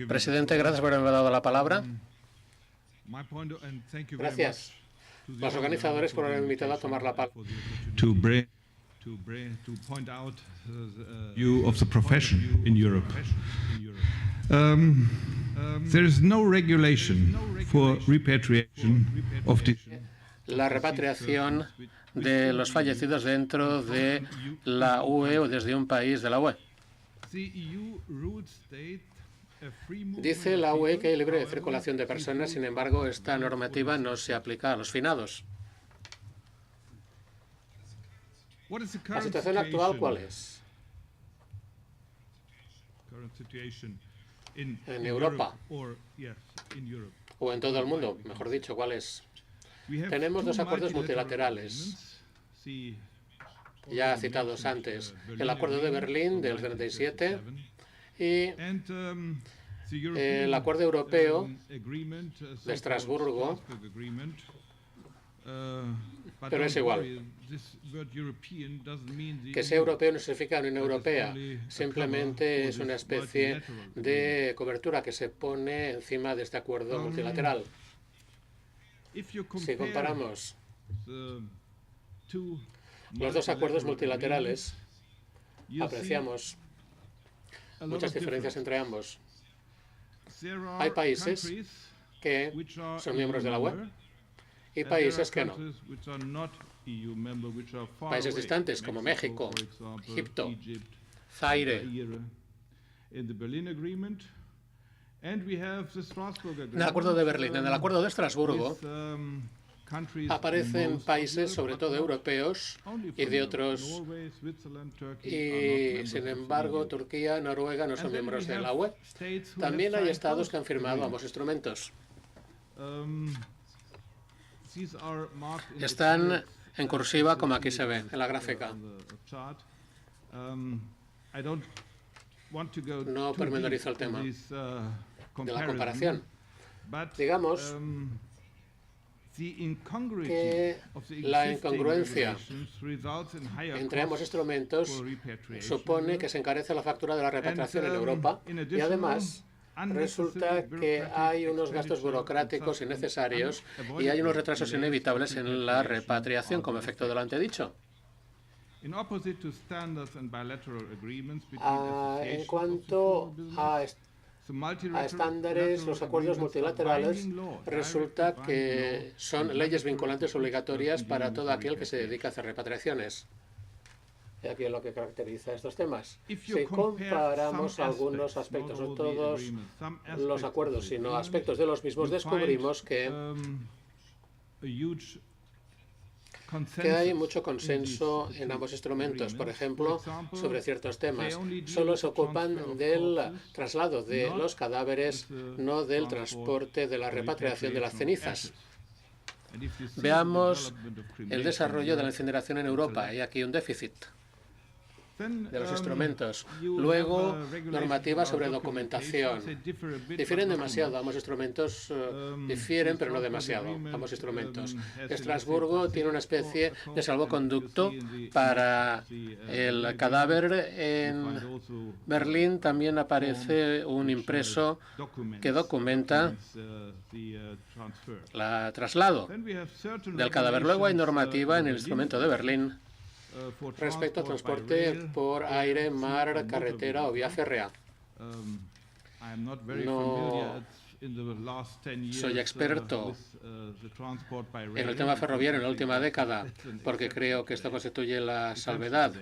Presidente, gracias por haberme dado la palabra. Gracias a los organizadores por haberme invitado a tomar la palabra. To point out the view of the profession in Europe. There is no regulation for repatriation of la repatriación de los fallecidos dentro de la UE o desde un país de la UE. Dice la UE que hay libre circulación de personas, sin embargo, esta normativa no se aplica a los finados. ¿La situación actual cuál es? En Europa, o en todo el mundo, mejor dicho, ¿cuál es? Tenemos dos acuerdos multilaterales, ya citados antes, el Acuerdo de Berlín del 37 y el Acuerdo Europeo de Estrasburgo, pero es igual. Que sea europeo no significa Unión Europea, simplemente es una especie de cobertura que se pone encima de este acuerdo multilateral. Si comparamos los dos acuerdos multilaterales, apreciamos muchas diferencias entre ambos. Hay países que son miembros de la UE y países que no. Países distantes como México, Egipto, Zaire. En el Acuerdo de Berlín, en el Acuerdo de Estrasburgo, aparecen países, sobre todo europeos y de otros, y sin embargo Turquía, Noruega no son miembros de la UE. También hay estados que han firmado ambos instrumentos. Están en cursiva, como aquí se ve en la gráfica. No pormenorizo el tema de la comparación. Digamos que la incongruencia entre ambos instrumentos supone que se encarece la factura de la repatriación en Europa y además resulta que hay unos gastos burocráticos innecesarios y hay unos retrasos inevitables en la repatriación como efecto de lo antedicho. En cuanto a estándares, los acuerdos multilaterales resulta que son leyes vinculantes obligatorias para todo aquel que se dedica a hacer repatriaciones. Y aquí es lo que caracteriza estos temas. Si comparamos algunos aspectos, no todos los acuerdos, sino aspectos de los mismos, descubrimos que hay mucho consenso en ambos instrumentos. Por ejemplo, sobre ciertos temas. Solo se ocupan del traslado de los cadáveres, no del transporte de la repatriación de las cenizas. Veamos el desarrollo de la incineración en Europa. Hay aquí un déficit de los instrumentos. Luego, normativas sobre documentación. Difieren demasiado. Ambos instrumentos difieren, pero no demasiado. Ambos instrumentos. Estrasburgo tiene una especie de salvoconducto para el cadáver. En Berlín también aparece un impreso que documenta el traslado del cadáver. Luego hay normativa en el instrumento de Berlín respecto al transporte por aire, mar, carretera o vía férrea. No soy experto en el tema ferroviario en la última década, porque creo que esto constituye la salvedad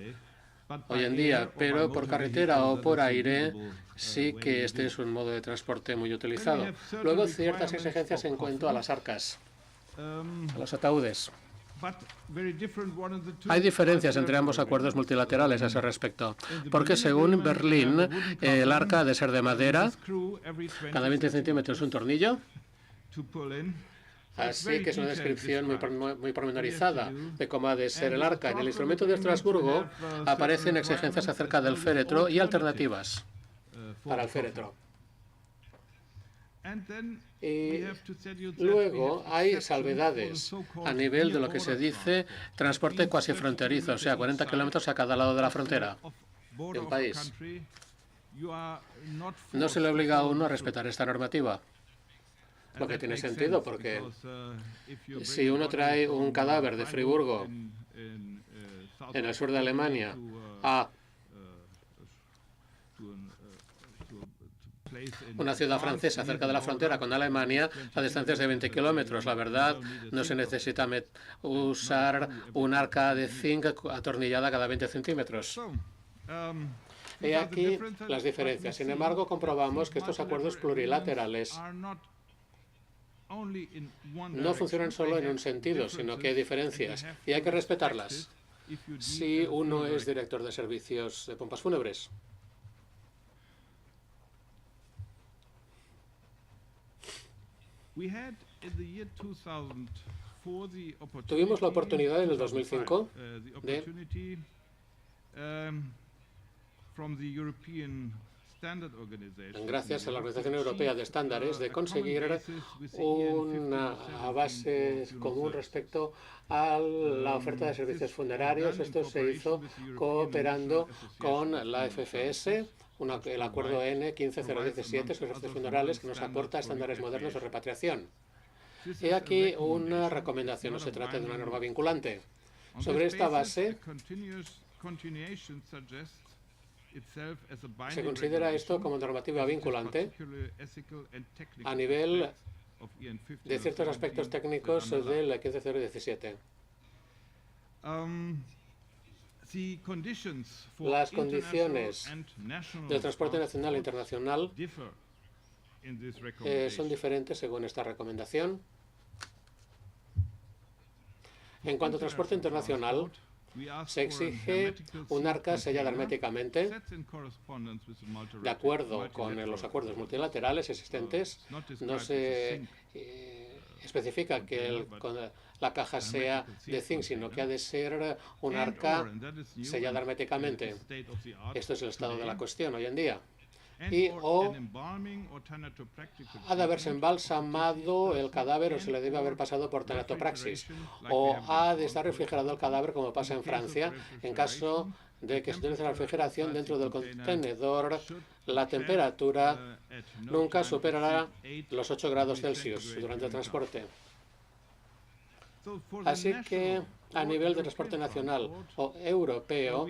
hoy en día, pero por carretera o por aire sí que este es un modo de transporte muy utilizado. Luego, ciertas exigencias en cuanto a las arcas, a los ataúdes. Hay diferencias entre ambos acuerdos multilaterales a ese respecto, porque según Berlín, el arca ha de ser de madera, cada 20 centímetros un tornillo, así que es una descripción muy pormenorizada de cómo ha de ser el arca. En el instrumento de Estrasburgo aparecen exigencias acerca del féretro y alternativas para el féretro. Y luego hay salvedades a nivel de lo que se dice transporte cuasi fronterizo, o sea, 40 kilómetros a cada lado de la frontera de un país. No se le obliga a uno a respetar esta normativa. Lo que tiene sentido, porque si uno trae un cadáver de Friburgo en el sur de Alemania a una ciudad francesa cerca de la frontera con Alemania, la distancia es de 20 kilómetros. La verdad, no se necesita usar un arca de zinc atornillada cada 20 centímetros. Y aquí las diferencias. Sin embargo, comprobamos que estos acuerdos plurilaterales no funcionan solo en un sentido, sino que hay diferencias y hay que respetarlas. Si uno es director de servicios de pompas fúnebres. Tuvimos la oportunidad en el 2005 de gracias a la Organización Europea de Estándares, de conseguir una base común respecto a la oferta de servicios funerarios. Esto se hizo cooperando con la FFS, el acuerdo N15017 sobre servicios funerales, que nos aporta estándares modernos de repatriación. Y aquí una recomendación, no se trata de una norma vinculante. Sobre esta base, se considera esto como normativa vinculante a nivel de ciertos aspectos técnicos del 15017. Las condiciones del transporte nacional e internacional son diferentes según esta recomendación. En cuanto a transporte internacional, se exige un arca sellada herméticamente, de acuerdo con los acuerdos multilaterales existentes. No se especifica que la caja sea de zinc, sino que ha de ser un arca sellada herméticamente. Esto es el estado de la cuestión hoy en día. O ha de haberse embalsamado el cadáver o se le debe haber pasado por tanatopraxis, o ha de estar refrigerado el cadáver como pasa en Francia. En caso de que se utilice la refrigeración dentro del contenedor, la temperatura nunca superará los 8 grados Celsius durante el transporte. Así que a nivel de transporte nacional o europeo,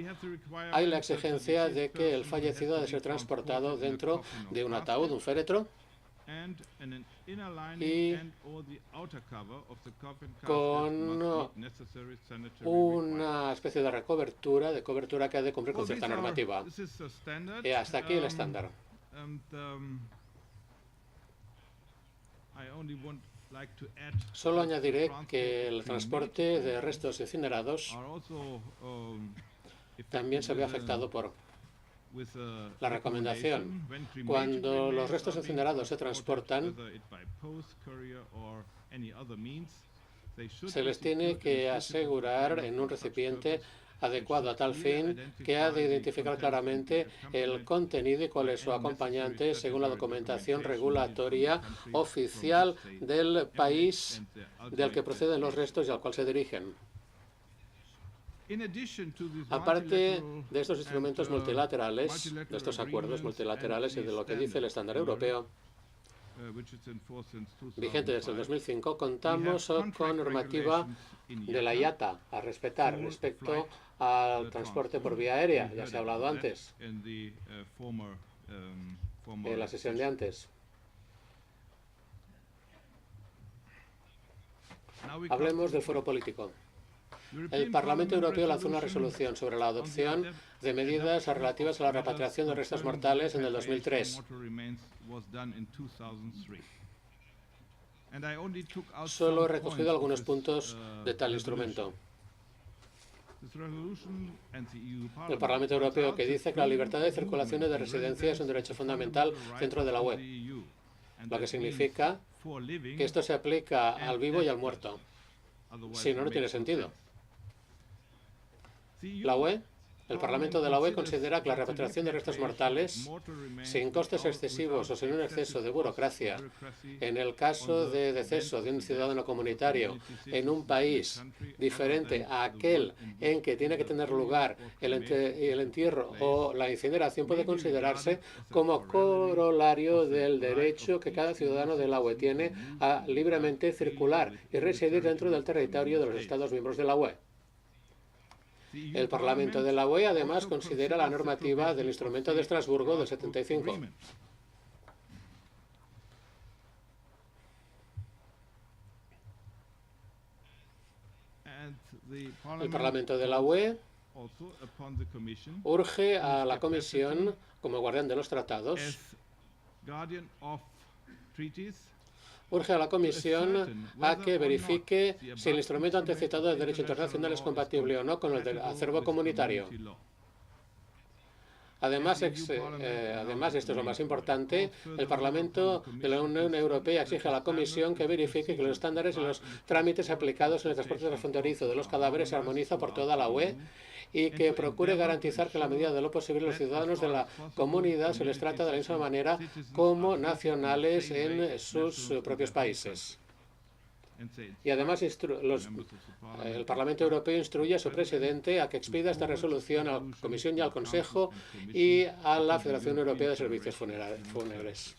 hay la exigencia de que el fallecido ha de ser transportado dentro de un ataúd, un féretro, y con una especie de cobertura que ha de cumplir con cierta normativa. Y hasta aquí el estándar. Solo añadiré que el transporte de restos incinerados también se ve afectado por la recomendación. Cuando los restos incinerados se transportan, se les tiene que asegurar en un recipiente adecuado a tal fin que ha de identificar claramente el contenido y cuál es su acompañante según la documentación regulatoria oficial del país del que proceden los restos y al cual se dirigen. Aparte de estos instrumentos multilaterales, de estos acuerdos multilaterales y de lo que dice el estándar europeo, vigente desde el 2005, contamos con normativa de la IATA a respetar respecto al transporte por vía aérea. Ya se ha hablado antes, en la sesión de antes. Hablemos del foro político. El Parlamento Europeo lanzó una resolución sobre la adopción de medidas relativas a la repatriación de restos mortales en el 2003. Solo he recogido algunos puntos de tal instrumento. El Parlamento Europeo que dice que la libertad de circulación y de residencia es un derecho fundamental dentro de la UE, lo que significa que esto se aplica al vivo y al muerto. Si no, no tiene sentido. La UE El Parlamento de la UE considera que la repatriación de restos mortales, sin costes excesivos o sin un exceso de burocracia, en el caso de deceso de un ciudadano comunitario en un país diferente a aquel en que tiene que tener lugar el entierro o la incineración, puede considerarse como corolario del derecho que cada ciudadano de la UE tiene a libremente circular y residir dentro del territorio de los Estados miembros de la UE. El Parlamento de la UE además considera la normativa del Instrumento de Estrasburgo del 75. El Parlamento de la UE urge a la Comisión, como guardián de los tratados, urge a la Comisión a que verifique si el instrumento antecitado del derecho internacional es compatible o no con el del acervo comunitario. Además, esto es lo más importante, el Parlamento de la Unión Europea exige a la Comisión que verifique que los estándares y los trámites aplicados en el transporte transfronterizo de los cadáveres se armonizan por toda la UE y que procure garantizar que en la medida de lo posible los ciudadanos de la comunidad se les trata de la misma manera como nacionales en sus propios países. Y además el Parlamento Europeo instruye a su presidente a que expida esta resolución a la Comisión y al Consejo y a la Federación Europea de Servicios Fúnebres.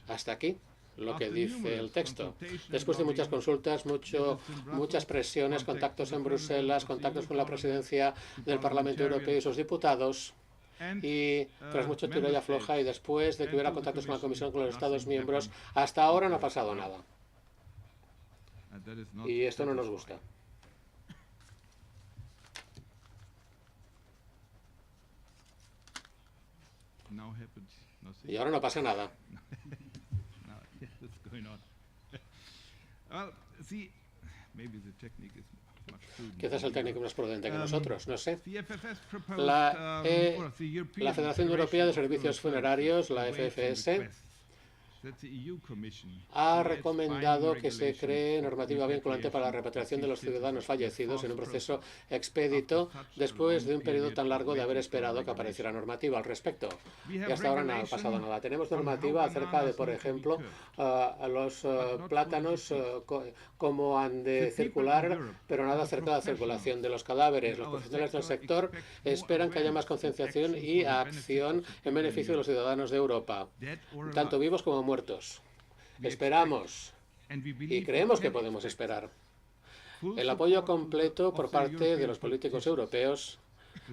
Hasta aquí lo que dice el texto. Después de muchas consultas, muchas presiones, contactos en Bruselas, contactos con la presidencia del Parlamento Europeo y sus diputados, y tras mucho tiro y afloja y después de que hubiera contactos con la Comisión, con los Estados miembros, hasta ahora no ha pasado nada. Y esto no nos gusta. Y ahora no pasa nada. Quizás el técnico es más prudente que nosotros, no sé. La Federación Europea de Servicios Funerarios, la FFS, ha recomendado que se cree normativa vinculante para la repatriación de los ciudadanos fallecidos en un proceso expedito después de un periodo tan largo de haber esperado que apareciera normativa al respecto. Y hasta ahora no ha pasado nada. Tenemos normativa acerca de, por ejemplo, los plátanos, cómo han de circular, pero nada acerca de la circulación de los cadáveres. Los profesionales del sector esperan que haya más concienciación y acción en beneficio de los ciudadanos de Europa, tanto vivos como muertos. Esperamos y creemos que podemos esperar el apoyo completo por parte de los políticos europeos.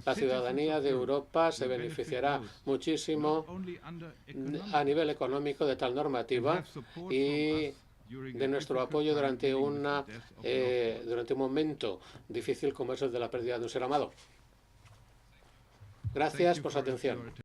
La ciudadanía de Europa se beneficiará muchísimo a nivel económico de tal normativa y de nuestro apoyo durante un momento difícil como es el de la pérdida de un ser amado. Gracias por su atención.